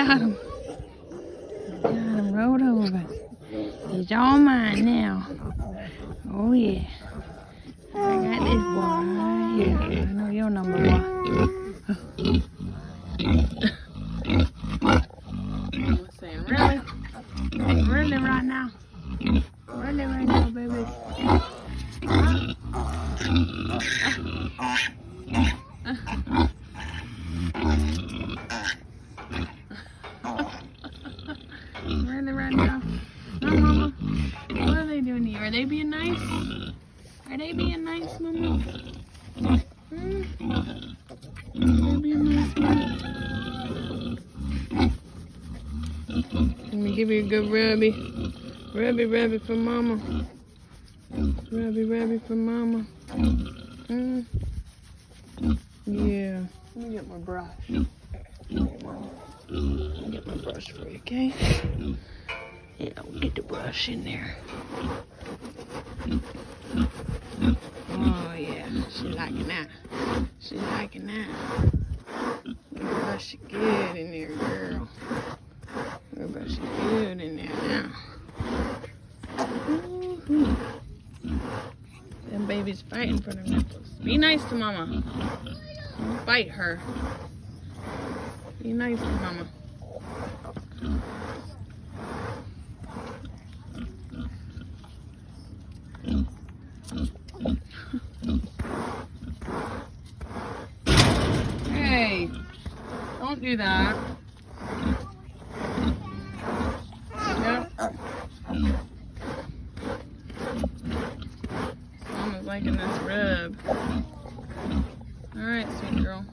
got him. Got him rolled over. He's all mine now. Oh yeah. I got this boy right here. I know your number, boy. I'm saying, really? Really right now? Really right now, baby? Really right now? No, Mama? What are they doing here? Are they being nice? Are they being nice, Mama? Are they being nice, Mama? Let me give you a good rubby. Rubby for Mama. Rubby for Mama. Yeah. Let me get my brush. Let me get my brush for you, okay? Yeah, we'll get the brush in there. Oh yeah, she liking that. She liking that. Brush it good in there, girl. Brush it good in there now. Them babies fighting for their nipples. Be nice to Mama. Don't fight her. Be nice to Mama. Hey, don't do that. Yep. Mama's liking this rub. All right, sweet girl.